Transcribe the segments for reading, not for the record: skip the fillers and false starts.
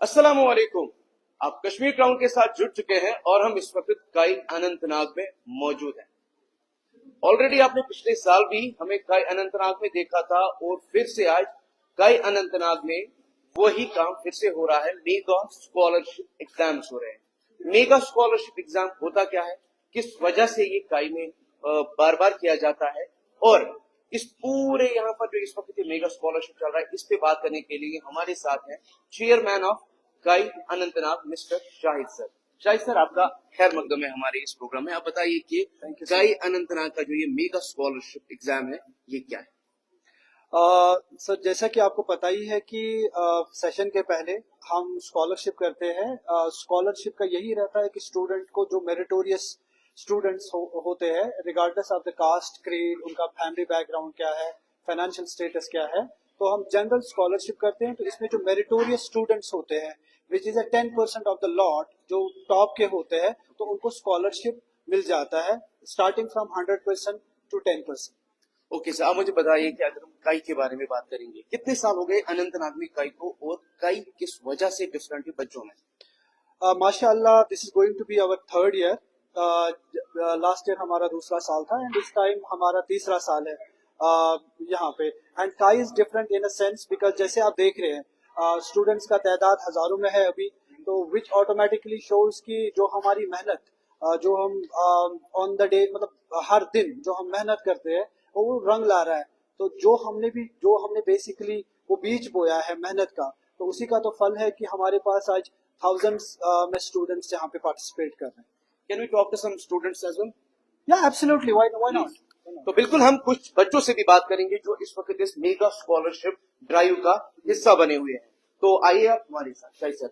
अस्सलाम वालेकुम। आप कश्मीर क्राउन के साथ जुड़ चुके हैं और हम इस वक्त काई अनंतनाग में मौजूद हैं। ऑलरेडी आपने पिछले साल भी हमें काई अनंतनाग में देखा था और फिर से आज काई अनंतनाग में वही काम फिर से हो रहा है। मेगा स्कॉलरशिप एग्जाम्स हो रहे हैं। मेगा स्कॉलरशिप एग्जाम होता क्या है, किस वजह से ये काई में बार बार किया जाता है, और इस पूरे यहाँ पर जो इस वक्त मेगा स्कॉलरशिप चल रहा है, इस पे बात करने के लिए हमारे साथ हैं चेयरमैन ऑफ काई Anantnag mister Shahid sir. Shahid sir, आपका खैर मकदम है हमारे इस प्रोग्राम में। आप बताइए कि काई अनंतनाग का जो ये मेगा स्कॉलरशिप एग्जाम है, ये क्या है? सर, जैसा कि आपको पता ही है कि सेशन के पहले हम स्कॉलरशिप करते हैं। स्कॉलरशिप का यही रहता है कि स्टूडेंट को जो मेरिटोरियस स्टूडेंट्स होते हैं, regardless of the caste, creed, उनका फैमिली बैकग्राउंड क्या है, फाइनेंशियल स्टेटस क्या है, तो हम जनरल स्कॉलरशिप करते हैं। तो इसमें जो मेरिटोरियस स्टूडेंट्स होते हैं, which is 10% of the lot, जो टॉप के होते हैं, तो उनको स्कॉलरशिप मिल जाता है, starting from 100% to 10%। Okay sir, आप मुझे बताइए कि अगर हम काई के बारे में बात करेंगे, कितने साल हो गए अनंतनाग में काई को, और काई किस वजह से डिफरेंट है बच्चों में? माशाअल्लाह, this is going to be our third year. Last year हमारा दूसरा साल था एंड इस टाइम हमारा तीसरा साल है यहाँ पे। एंड काई is different in a sense because जैसे आप देख रहे हैं, स्टूडेंट्स का तादाद हजारों में है अभी, तो विच ऑटोमेटिकली शोज की जो हमारी मेहनत, जो हम ऑन द डे, मतलब हर दिन जो हम मेहनत करते हैं, वो रंग ला रहा है। तो जो हमने बेसिकली वो बीज बोया है मेहनत का, तो उसी का तो फल है कि हमारे पास आज thousands में स्टूडेंट्स यहाँ पे पार्टिसिपेट कर रहे हैं। Can we talk to some students as well? Yeah absolutely, why not. तो बिल्कुल हम कुछ बच्चों से भी बात करेंगे जो इस वक्त इस मेगा स्कॉलरशिप ड्राइव का हिस्सा बने हुए हैं। तो आइए आप हमारे साथ, शाहिद सर,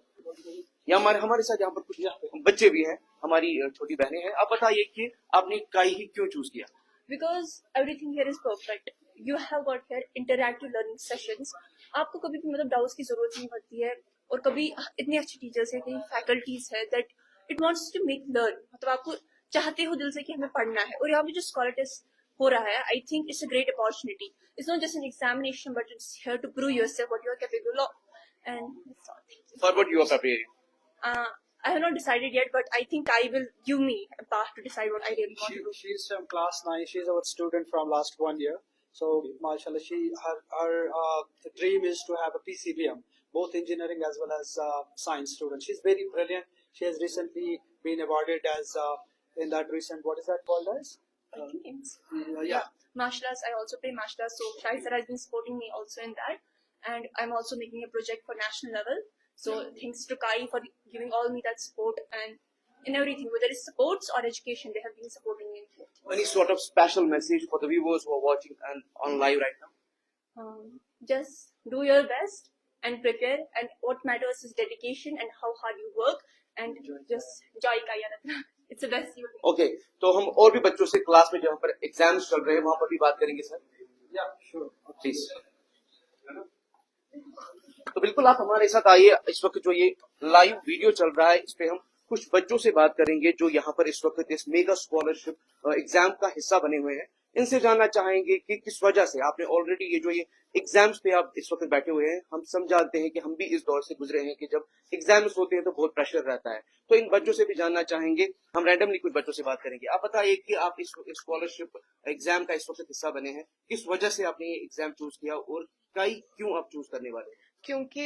या हमारे साथ यहाँ पर कुछ बच्चे भी हैं, हमारी छोटी बहनें हैं। आप बताइए कि आपने काई ही क्यों चूज किया? Because everything here is perfect. You have got here interactive learning sessions. आपको कभी भी मतलब डाउट्स की जरूरत नहीं पड़ती है, और कभी इतनी अच्छी टीचर्स है, कई फैकल्टीज है that it wants to make learn, मतलब आपको चाहते हो दिल से कि हमें पढ़ना है। और यहाँ पे जो स्कॉलर टेस्ट हो रहा है, I think it's a great opportunity. It's not just an examination but it's here to prove yourself what you are capable of. And for what you are preparing? I have not decided yet, but I think I will give me a path to decide what I really want to do. She's from class 9. She's our student from last 1 year. So, mashallah, her dream is to have a PCBM, both engineering as well as science student. She's very brilliant. She has recently been awarded as in that recent, what is that called as? I think it's, Yeah. martial arts. I also play martial arts, so Shai sir has been supporting me also in that, and I'm also making a project for national level. So thanks to Kai for giving all me that support, and in everything, whether it's sports or education, they have been supporting me. Any sort of special message for the viewers who are watching and on live right now? Just do your best and prepare, and what matters is dedication and how hard you work, and just enjoy Kai Anantnag. It's the best you can. Okay, तो हम और भी बच्चों से class में जहाँ पर exams चल रहे हैं वहां पर भी बात करेंगे सर। Yeah, sure. प्लीज। तो बिल्कुल आप हमारे साथ आइए। इस वक्त जो ये लाइव वीडियो चल रहा है, इस पे हम कुछ बच्चों से बात करेंगे जो यहाँ पर इस वक्त इस मेगा स्कॉलरशिप एग्जाम का हिस्सा बने हुए हैं। इनसे जानना चाहेंगे कि किस वजह से आपने ऑलरेडी ये एग्जाम्स पे आप इस वक्त बैठे हुए हैं। हम समझाते हैं कि हम भी इस दौर से गुजरे हैं कि जब एग्जाम्स होते हैं तो बहुत प्रेशर रहता है। तो इन बच्चों से भी जानना चाहेंगे, हम रैंडमली कुछ बच्चों से बात करेंगे। आप बताइए कि आप इस स्कॉलरशिप एग्जाम का इस वक्त हिस्सा बने हैं, किस वजह से आपने ये एग्जाम चूज किया, और काई क्यों आप चूज करने वाले हैं? क्योंकि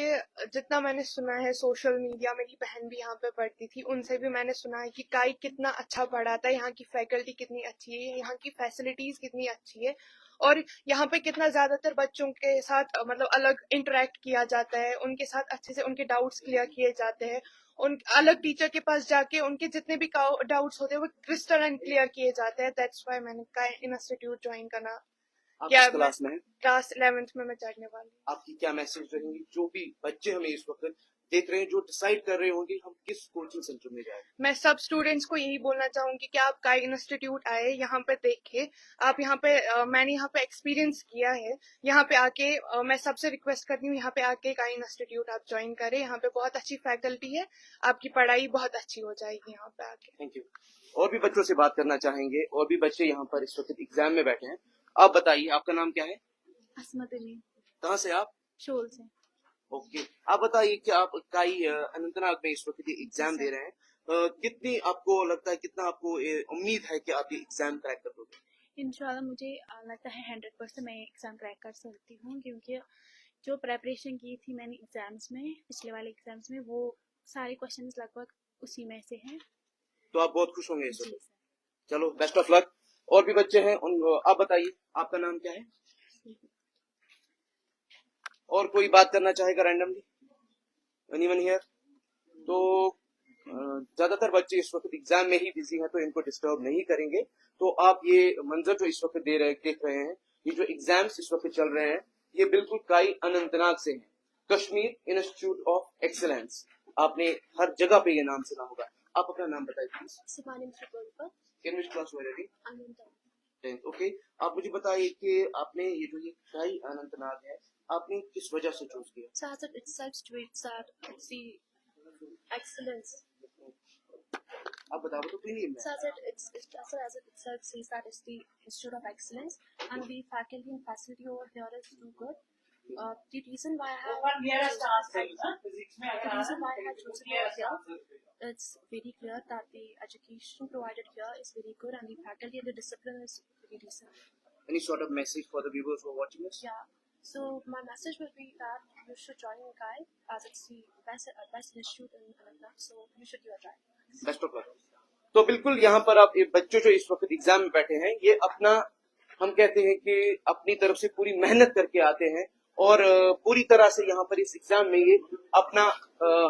जितना मैंने सुना है सोशल मीडिया, मेरी बहन भी यहाँ पे पढ़ती थी, उनसे भी मैंने सुना है कि काई कितना अच्छा पढ़ाता है, यहाँ की फैकल्टी कितनी अच्छी है, यहाँ की फैसिलिटीज कितनी अच्छी है, और यहाँ पे कितना ज्यादातर बच्चों के साथ मतलब अलग इंटरेक्ट किया जाता है, उनके साथ अच्छे से उनके डाउट्स क्लियर किए जाते हैं, उन अलग टीचर के पास जाके उनके जितने भी डाउट्स होते हैं वो क्रिस्टल एंड क्लियर किए जाते हैं। दैट्स व्हाई मैंने काई इंस्टीट्यूट ज्वाइन करना। आप किस क्लास में हैं? क्लास 11th में मैं चढ़ने वाली। आपकी क्या मैसेज रहेंगी जो भी बच्चे हमें इस वक्त देख रहे हैं, जो डिसाइड कर रहे होंगे हम किस कोचिंग सेंटर में जाए? मैं सब स्टूडेंट्स को यही बोलना चाहूंगी कि आप काई इंस्टीट्यूट आए, यहाँ पे देखे, आप यहाँ पे मैंने यहाँ पे एक्सपीरियंस किया है, यहाँ पे आके मैं सबसे रिक्वेस्ट करती हूँ यहाँ पे आके काई इंस्टीट्यूट आप ज्वाइन करें। यहाँ पे बहुत अच्छी फैकल्टी है, आपकी पढ़ाई बहुत अच्छी हो जाएगी यहाँ पे आके। Thank you. और भी बच्चों से बात करना चाहेंगे, और भी बच्चे यहाँ पर इस वक्त एग्जाम में बैठे हैं। आप बताइए, आपका नाम क्या है? Asmat Ali, कहाँ से आप? Shoal से. ओके, आप बताइए कि आप काई अनंतनाग में इस वक्त ये एग्जाम दे रहे हैं, कितनी आपको लगता है, कितना आपको उम्मीद है कि आप ये एग्जाम क्रैक कर दोगे? इंशाल्लाह मुझे लगता है 100% मैं एग्ज़ाम क्रैक कर सकती हूँ, क्योंकि जो प्रेपरेशन की थी मैंने एग्ज़ाम्स में, पिछले वाले एग्ज़ाम्स में, वो सारे क्वेश्चंस लगभग उसी में से हैं। तो आप बहुत खुश होंगे इस जी वक्त। सर। चलो, बेस्ट ऑफ लक। और भी बच्चे हैं, उन आप बताइए आपका नाम क्या है, और कोई बात करना चाहेगा रैंडमली? Anyone here? तो ज्यादातर बच्चे इस वक्त एग्जाम में ही बिजी हैं, तो इनको डिस्टर्ब नहीं करेंगे। तो आप ये मंजर जो इस वक्त देख रहे हैं, ये जो एग्जाम्स इस वक्त चल रहे हैं, ये बिल्कुल काई अनंतनाग से हैं, कश्मीर इंस्टीट्यूट ऑफ एक्सीलेंस। आपने हर जगह पे ये नाम सुना होगा। आप अपना नाम बताइए प्लीज। सिमानिम Tripura in which class already? अनंत 10th। ओके, आप मुझे बताइए कि आपने ये जो ये काई अनंतनाग है, आपने किस वजह से चूज किया? so as it itself states that it's the excellence. आप बताओ तो clear So as it itself says that it's the Institute of Excellence, and the faculty and facility over here is too good. The reason why I have chosen over here, it's very clear that the education provided here is very good, and the faculty and the discipline is very decent. Any sort of message for the viewers who are watching us? Yeah. So my message will be that you should join CAI, as it's the best institute in Anantnag. So you should give a try. Best of luck. तो बिल्कुल यहाँ पर आप ये बच्चे जो इस वक्त एग्जाम में बैठे हैं, ये अपना, हम कहते हैं कि अपनी तरफ से पूरी मेहनत करके आते हैं, और पूरी तरह से यहाँ पर इस एग्जाम में ये अपना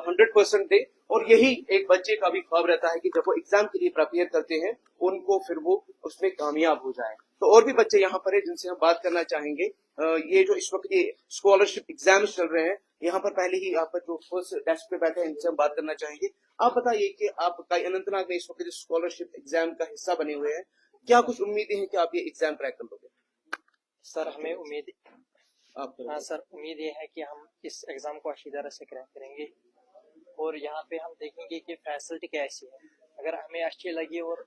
100% दे। और यही एक बच्चे का भी ख्वाब रहता है कि जब वो एग्जाम के लिए प्रिपेयर करते हैं, उनको फिर वो उसमें कामयाब हो जाए। तो और भी बच्चे यहाँ पर है जिनसे हम बात करना चाहेंगे। ये जो इस वक्त ये स्कॉलरशिप एग्जाम चल रहे हैं, यहाँ पर पहले ही यहाँ पर जो फर्स्ट डेस्क पे बैठे हैं, इनसे हम बात करना चाहेंगे। आप बताइए कि आप अनंतनाग में इस वक्त स्कॉलरशिप एग्जाम का हिस्सा बने हुए हैं, क्या कुछ उम्मीदें हैं कि आप ये एग्जाम क्रैक कर लोगे? सर हमें उम्मीद, आप हाँ सर, उम्मीद ये है कि हम इस एग्ज़ाम को अच्छी तरह से क्रैक करेंगे, और यहाँ पे हम देखेंगे कि फैसिलिटी कैसी है। अगर हमें अच्छी लगी और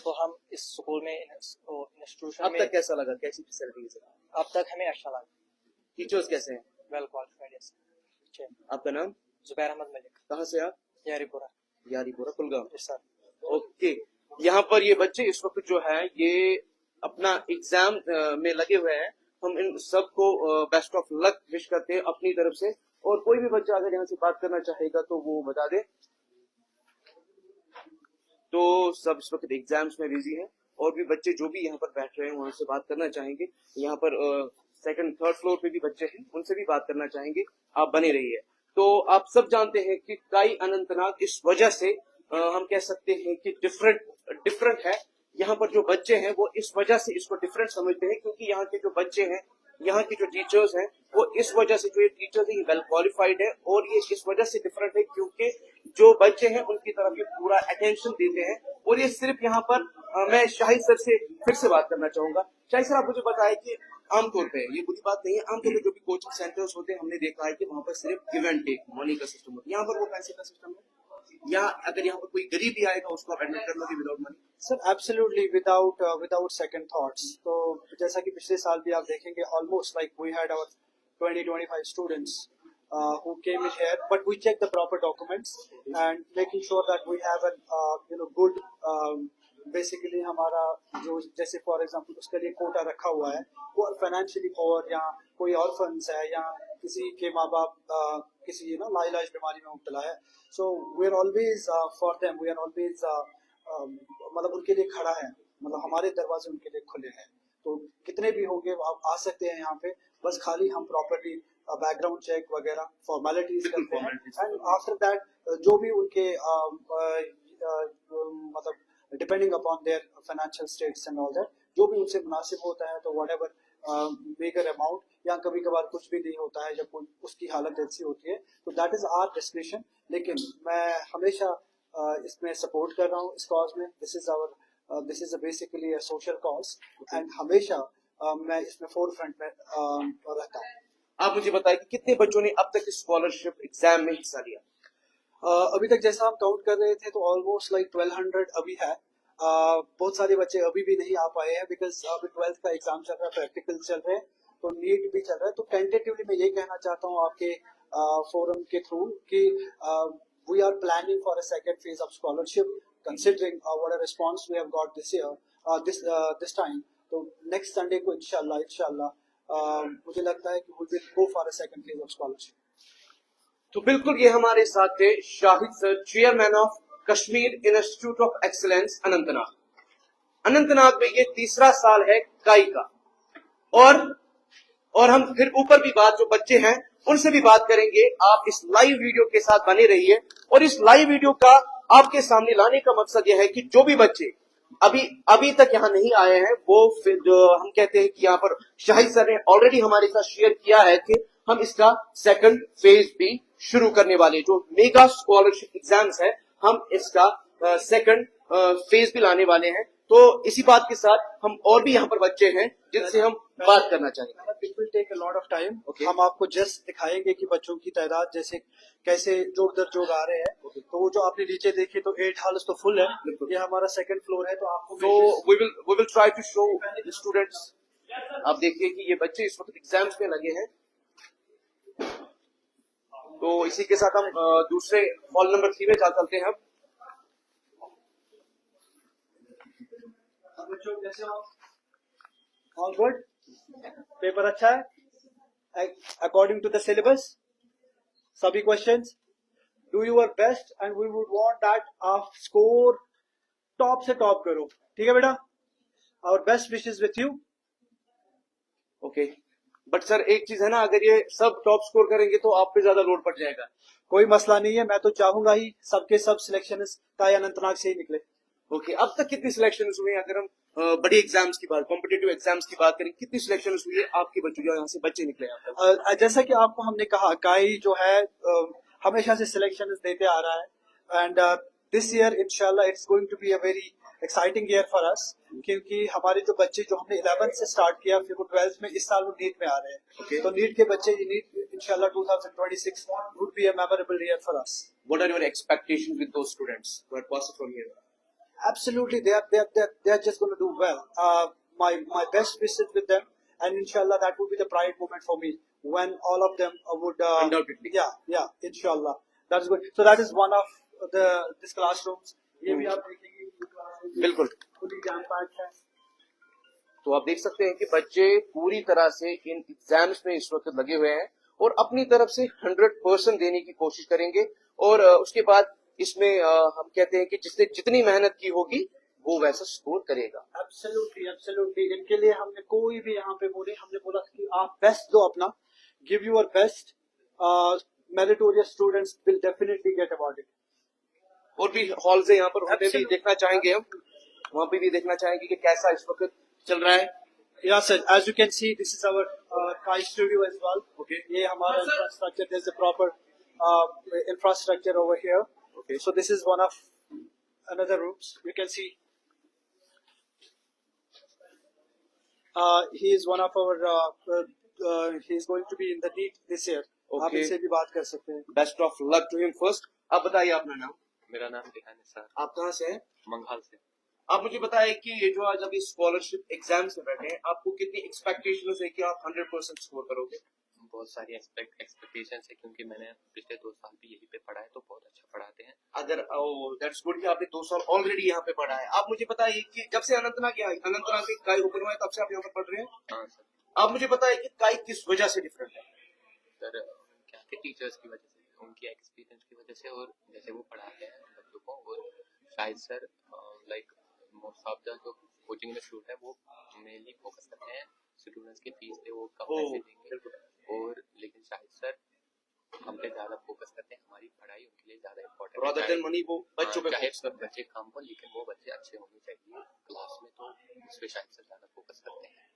तो हम इस स्कूल में इंस्टीट्यूशन अब में, तक कैसा लगा, कैसी फैसिलिटीज है? अब तक हमें अच्छा लगा। टीचर्स कैसे हैं? वेल क्वालिफाइड है। आपका नाम? जुबैर अहमद मलिक, कहाँ से आप? यारीपुरा। यारीपुरा, कुलगाम। सर ओके, यहाँ पर ये बच्चे इस वक्त जो है ये अपना एग्जाम में लगे हुए हैं। हम इन सबको बेस्ट ऑफ लक विश करते हैं अपनी तरफ से। और कोई भी बच्चा अगर यहाँ से बात करना चाहेगा तो वो बता दे। तो सब इस वक्त एग्जाम्स में बिजी हैं, और भी बच्चे जो भी यहाँ पर बैठ रहे हैं वहां से बात करना चाहेंगे। यहाँ पर सेकंड थर्ड फ्लोर पे भी बच्चे हैं, उनसे भी बात करना चाहेंगे। आप बने रहिए। तो आप सब जानते हैं कि काई अनंतनाग इस वजह से हम कह सकते हैं कि डिफरेंट है। यहाँ पर जो बच्चे हैं वो इस वजह से इसको डिफरेंट समझते हैं, क्योंकि यहाँ के जो बच्चे हैं, यहाँ के जो टीचर्स हैं, वो इस वजह से, जो ये टीचर्स हैं, वेल क्वालिफाइड है। और ये इस वजह से डिफरेंट है क्योंकि जो बच्चे हैं उनकी तरफ ये पूरा अटेंशन देते हैं। और ये सिर्फ यहाँ पर मैं शाहिद सर से फिर से बात करना चाहूंगा। शाहिद सर, आप मुझे बताएं कि आमतौर पे, ये बुरी बात नहीं है, आमतौर पे जो भी कोचिंग सेंटर्स होते हैं, हमने देखा है कि वहाँ पर सिर्फ गिव एंड टेक मनी का सिस्टम होता है। यहाँ पर वो पैसे का सिस्टम है, या अगर यहाँ पर कोई गरीब भी आएगा उसको आप एडमिट कर लोगे without money? Sir absolutely without second thoughts. तो जैसा कि पिछले साल भी आप देखेंगे, almost like we had our 20-25 students who came in here, but we check the proper documents and making sure that we have an good basically हमारा जो, जैसे फॉर एग्जांपल उसके लिए कोटा रखा हुआ है, वो फाइनेंशियली और या कोई और फंड्स है, या किसी के माँ बाप किसी लाइलाज बीमारी में मुब्तला है, so we are always for them, we are always मतलब उनके लिए खड़ा है, मतलब हमारे दरवाजे उनके लिए खुले हैं। तो कितने भी होंगे आप आ सकते हैं यहाँ पे, बस खाली हम प्रॉपरली बैकग्राउंड चेक वगैरह फॉर्मेलिटीज करते हैं, एंड आफ्टर दैट जो भी उनके मतलब depending upon their financial states and all that, जो भी उनसे मुनासिब होता है, तो व्हाटएवर मेगर अमाउंट, या कभी कभार कुछ भी नहीं होता है जब कोई उसकी हालत ऐसी होती है, तो दैट इज आवर डिस्क्रिप्शन। लेकिन मैं हमेशा इसमें सपोर्ट कर रहा हूँ इस कॉज में। This is basically a social cause, and हमेशा मैं इसमें फोरफ्रंट में रहता हूँ। आप मुझे बताइए कि कितने बच्चों ने अब तक स्कॉलरशिप एग्जाम में हिस्सा लिया? अभी तक जैसा हम काउंट कर रहे थे तो ऑलमोस्ट लाइक 1200 अभी है। बहुत सारे बच्चे अभी भी नहीं आ पाए हैं, बिकॉज अभी 12th का एग्जाम चल रहा है, प्रैक्टिकल चल रहे हैं, तो नीट भी चल रहा है। तो टेंटेटिवली मैं ये कहना चाहता हूँ आपके forum के through कि we are planning for a second phase of scholarship considering what a response we have got this year this time. तो next Sunday को इंशाल्लाह मुझे लगता है कि we will go for a second phase of scholarship. तो बिल्कुल ये हमारे साथ थे Shahid sir, chairman of Kashmir institute of excellence Anantnag. Anantnag में ये तीसरा साल है काई का, और हम फिर ऊपर भी बात जो बच्चे हैं उनसे भी बात करेंगे। आप इस लाइव वीडियो के साथ बने रहिए, और इस लाइव वीडियो का आपके सामने लाने का मकसद यह है कि जो भी बच्चे अभी तक यहाँ नहीं आए हैं, वो फिर जो हम कहते हैं कि यहाँ पर शाहिद सर ने ऑलरेडी हमारे साथ शेयर किया है कि हम इसका सेकंड फेज भी शुरू करने वाले, जो मेगा स्कॉलरशिप एग्जाम्स है, हम इसका सेकंड फेज भी लाने वाले हैं। तो इसी बात के साथ हम और भी यहाँ पर बच्चे हैं जिनसे हम बात करना चाहेंगे। It will take a lot of time. Okay. हम आपको जस्ट दिखाएंगे कि बच्चों की तादाद जैसे कैसे जोड़ दर जोड़ आ रहे हैं। तो वो जो आपने नीचे देखे तो 8 हॉल्स तो फुल है, ये हमारा सेकंड फ्लोर है। तो आपको So we will try to show the students। आप देखिए कि ये बच्चे इस वक्त एग्जाम्स में लगे हैं। तो इसी के साथ हम दूसरे हॉल नंबर 3 में चलते हैं। अब बच्चों कैसे हो? All good? पेपर अच्छा है अकॉर्डिंग टू द सिलेबस? सभी questions do your best and we would want that आप स्कोर टॉप से टॉप करो, ठीक है बेटा? Our best wishes with you. Okay, but sir एक चीज है ना, अगर ये सब टॉप स्कोर करेंगे तो आप पे ज्यादा लोड पड़ जाएगा। कोई मसला नहीं है, मैं तो चाहूंगा ही सबके सब सिलेक्शन काई अनंतनाग से ही निकले। ओके, अब तक कितनी सिलेक्शन हुई है? अगर हम बड़ी एग्जाम्स की बात, कॉम्पिटेटिव एग्जाम्स की बात करें, कितनी सिलेक्शन हुई है आपके बच्चों जो यहाँ से बच्चे निकले हैं? जैसा कि आपको हमने कहा, काई जो है हमेशा से सिलेक्शन देते आ रहा है, एंड दिस ईयर इंशाल्लाह it's going to be a very exciting year for us, क्योंकि हमारे जो बच्चे जो हमने 11th से स्टार्ट किया, फिर वो 12th में, इस साल वो नीट में आ रहे हैं। Okay. तो नीट के बच्चे, ये नीट इंशाल्लाह 2026 would be a memorable year for us. What are your expectations with those students who are passed from here? Absolutely, they are just going to do well. My best wishes with them, and inshallah that would be the pride moment for me when all of them would. Undoubtedly. Yeah, inshallah. That's good. So that is one of this classrooms. ये भी आप देखेंगे बिल्कुल पूरी jam packed है। तो आप देख सकते हैं कि बच्चे पूरी तरह से इन एग्जाम्स में इस वक्त लगे हुए हैं और अपनी तरफ से 100% देने की कोशिश करेंगे, और उसके बाद इसमें हम कहते हैं कि जिसने जितनी मेहनत की होगी वो वैसा स्कोर करेगा। Absolutely. इनके लिए हमने कोई भी यहाँ पे बोले, हमने बोला कि आप बेस्ट दो अपना, give your best. Meritorious students will definitely get awarded. और भी हॉल्स है यहाँ पर, उन्हें भी देखना चाहेंगे हम, वहाँ पे भी देखना चाहेंगे कि कैसा इस वक्त चल रहा है। Yeah, sir. As you can see, this is our Kai studio as well. Okay. ये हमारा infrastructure. There's a proper infrastructure over here. Okay. So this is one of another rooms. You can see. He is one of our. He is going to be in the NEET this year. आप Okay. इनसे भी बात कर सकते हैं। Best of luck to him. First आप बताइए अपना नाम। मेरा नाम रिहान है सर, आप कहाँ से हैं? मंगहाल से। आप मुझे बताएं कि ये जो आज अभी स्कॉलरशिप एग्जाम्स में बैठे हैं, आपको कितनी एक्सपेक्टेशन है कि आप 100% स्कोर करोगे? बहुत सारी एक्सपेक्टेशन है, क्योंकि मैंने पिछले 2 साल भी यहीं पे पढ़ा है, तो बहुत अच्छा पढ़ाते हैं। अगर दैट्स गुड कि आपने 2 साल ऑलरेडी यहाँ पे पढ़ा है। आप मुझे बताइए कि जब से अनंतनाग में काई ओपन हुआ है तब से आप यहाँ पर पढ़ रहे हैं। हाँ सर। आप मुझे बताइए कि काई किस वजह से डिफरेंट है? सर क्या के टीचर्स की वजह से, उनकी एक्सपीरियंस की वजह से, और जैसे वो पढ़ाते हैं बच्चों को, और शायद sir like most of the जो कोचिंग में स्टूडेंट है वो मेनली फोकस करते हैं स्टूडेंट्स की फीस पे, वो कब पैसे देंगे, और लेकिन शायद सर हम पे ज्यादा फोकस करते हैं, हमारी पढ़ाई उनके लिए ज्यादा इम्पोर्टेंट रादर देन मनी, वो बच्चों पे चाहे focus करते हैं। बच्चे कम हो, लेकिन वो बच्चे अच्छे होने चाहिए क्लास में, तो इस पे शायद सर ज्यादा फोकस करते हैं।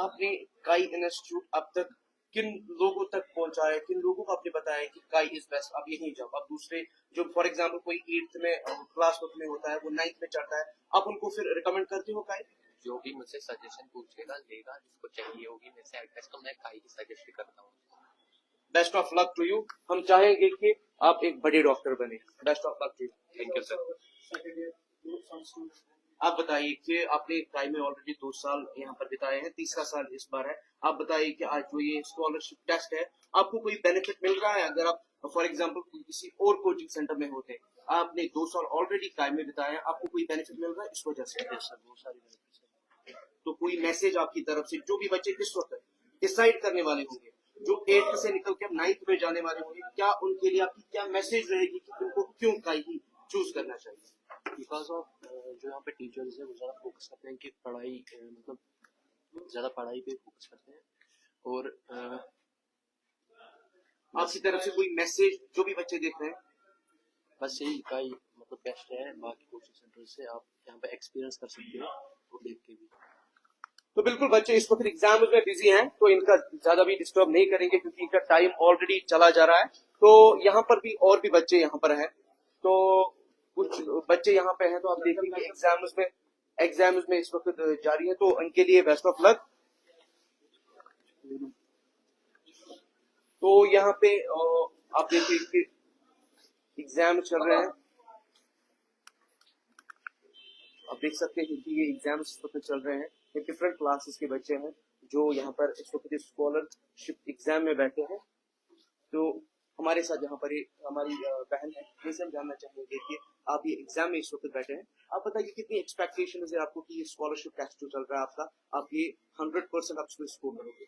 आपने काई इंस्टीट्यूट अब तक किन लोगों तक पहुंचा है, किन लोगों को आपने बताया कि काई इज बेस्ट, अब यहीं जाओ। अब दूसरे जो फॉर एग्जांपल कोई 8th में क्लास में होता है, वो 9th में चढ़ता है, आप उनको फिर रिकमेंड करते हो काई? जो भी मुझसे सजेशन पूछेगा लेगा, जिसको चाहिए होगी मेरे से एडवाइस, तो मैं काई की सजेस्ट करता हूँ। Best of luck to you. हम चाहेंगे कि आप एक बड़े डॉक्टर बने। Best of luck to you. Thank you sir. आप बताइए कि आपने काई में ऑलरेडी 2 साल यहाँ पर बिताए हैं, तीसरा साल इस बार है। आप बताइए कि आज जो ये स्कॉलरशिप टेस्ट है, आपको कोई बेनिफिट मिल रहा है? अगर आप फॉर एग्जांपल किसी और कोचिंग सेंटर में होते, आपने 2 साल ऑलरेडी काई में बिताए हैं, आपको कोई बेनिफिट मिल रहा है इस वजह से? बहुत सारी benefits हैं। तो कोई मैसेज आपकी तरफ से, जो भी बच्चे इस वक्त डिसाइड करने वाले होंगे, जो 8th से निकल के अब 9th में जाने वाले होंगे, क्या उनके लिए आपकी क्या मैसेज रहेगी कि उनको क्यों काई ही चूज करना चाहिए? बिकॉज ऑफ जो यहाँ पे टीचर्स है वो ज़्यादा फोकस करते हैं कि पढ़ाई मतलब ज़्यादा पढ़ाई पे फोकस करते हैं और आपकी तरफ से कोई मैसेज जो भी बच्चे देख रहे हैं? बस यही का मतलब बेस्ट है। बाकी कोचिंग सेंटर से आप यहाँ पे एक्सपीरियंस कर सकते हो वो देख के भी। तो बिल्कुल बच्चे इस वक्त एग्जाम में बिजी हैं, तो इनका ज्यादा भी डिस्टर्ब नहीं करेंगे क्योंकि इनका टाइम ऑलरेडी चला जा रहा है। तो यहाँ पर भी और भी बच्चे यहाँ पर हैं, तो कुछ बच्चे यहाँ पे हैं, तो आप देखेंगे एग्जाम्स में इस वक्त जारी है, तो उनके लिए बेस्ट ऑफ लक। तो यहाँ पे आप देखिए कि एग्जाम चल रहे हैं, आप देख सकते हैं कि ये एग्जाम इस वक्त चल रहे हैं। ये डिफरेंट क्लासेस के बच्चे हैं जो यहाँ पर इस वक्त स्कॉलरशिप एग्जाम में बैठे हैं। तो हमारे साथ यहाँ पर हमारी बहन है, जिनसे हम जानना चाहेंगे कि आप ये एग्जाम में इस वक्त बैठे हैं, आप बताइए कितनी एक्सपेक्टेशन है आपको कि ये स्कॉलरशिप टेस्ट जो चल रहा है आपका, आप ये 100% आप इसको स्कोर करोगे?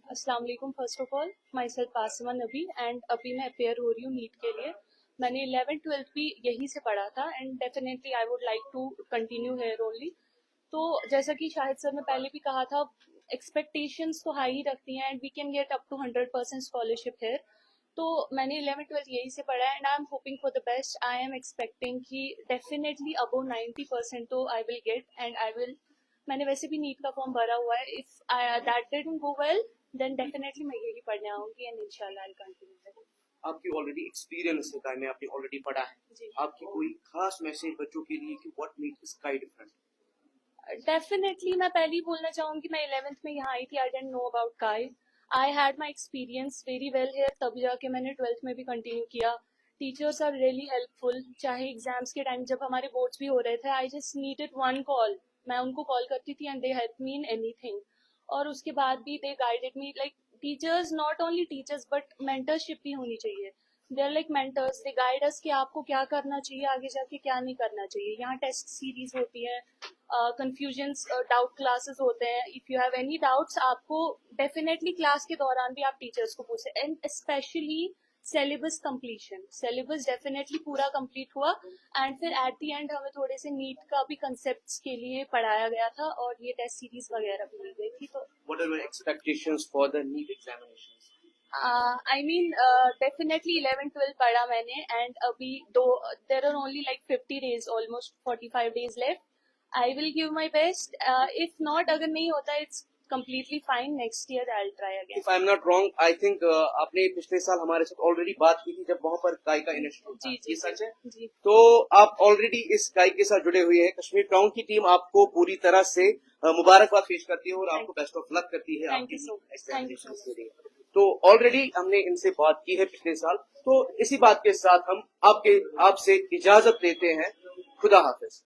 अस्सलाम वालेकुम। First of all my self Asma Nabi and अभी मैं अपेयर हो रही हूँ नीट के लिए। मैंने 11th-12th भी यहीं से पढ़ा था and definitely I would like to continue here only. तो जैसा कि शाहिद सर ने पहले भी कहा था, एक्सपेक्टेशंस तो हाई ही रखती हैं and we can get up to 100% scholarship here. तो मैंने 11th-12th यहीं से पढ़ा है and I am hoping for the best. I am expecting कि डेफिनेटली अबव 90% तो I will get and I will. मैंने वैसे भी नीट का फॉर्म भरा हुआ है। If that didn't go well then definitely मैं यही पढ़ने आऊंगी एंड इंशाल्लाह आई विल कंटिन्यू। आपकी ऑलरेडी एक्सपीरियंस है, में आपने ऑलरेडी पढ़ा है, जी। आपकी कोई खास मैसेज बच्चों के लिए कि व्हाट मेक्स काई डिफरेंट? डेफिनेटली मैं पहले ही बोलना चाहूंगी, मैं 11th में यहाँ आई थी, आई डेंट नो अबाउट काई। I had my experience very well here, तब जाके मैंने 12th में भी कंटिन्यू किया। टीचर्स आर रियली हेल्पफुल, चाहे एग्जाम्स के टाइम जब हमारे बोर्ड्स भी हो रहे थे, I just needed one call, मैं उनको कॉल करती थी and they help me in anything. और उसके बाद भी they guided me, like teachers, not only teachers but mentorship भी होनी चाहिए। They are like mentors, they guide us कि आपको क्या करना चाहिए, आगे जाके क्या नहीं करना चाहिए। यहाँ टेस्ट सीरीज होती है, कंफ्यूजन्स डाउट क्लासेस होते हैं। If you have any doubts, आपको डेफिनेटली क्लास के दौरान भी आप टीचर्स को पूछे। And specially syllabus completion, syllabus definitely पूरा कंप्लीट हुआ एंड फिर एट द एंड हमें थोड़े से नीट का भी कंसेप्ट्स के लिए पढ़ाया गया था और ये टेस्ट सीरीज वगैरह भी ली गई थी। तो what are your expectations for the NEET examinations? I mean definitely 11-12 पढ़ा मैंने एंड अभी there are only like 50 days, almost 45 days लेफ्ट। I will give my best. If not, अगर नहीं होता it's completely fine, next year I'll try again. If I'm not wrong, I think आपने पिछले साल हमारे साथ ऑलरेडी बात की थी जब वहाँ पर काई का इंस्टीट्यूट था, ये सच है? जी। तो आप ऑलरेडी इस काई के साथ जुड़े हुए हैं। कश्मीर क्राउन की टीम आपको पूरी तरह से मुबारकबाद पेश करती है और आपको बेस्ट ऑफ लक करती है Thank you so much. Examination के लिए। तो ऑलरेडी हमने इनसे बात की है पिछले साल, तो इसी बात के साथ हम आपसे इजाजत लेते हैं। खुदा हाफिज।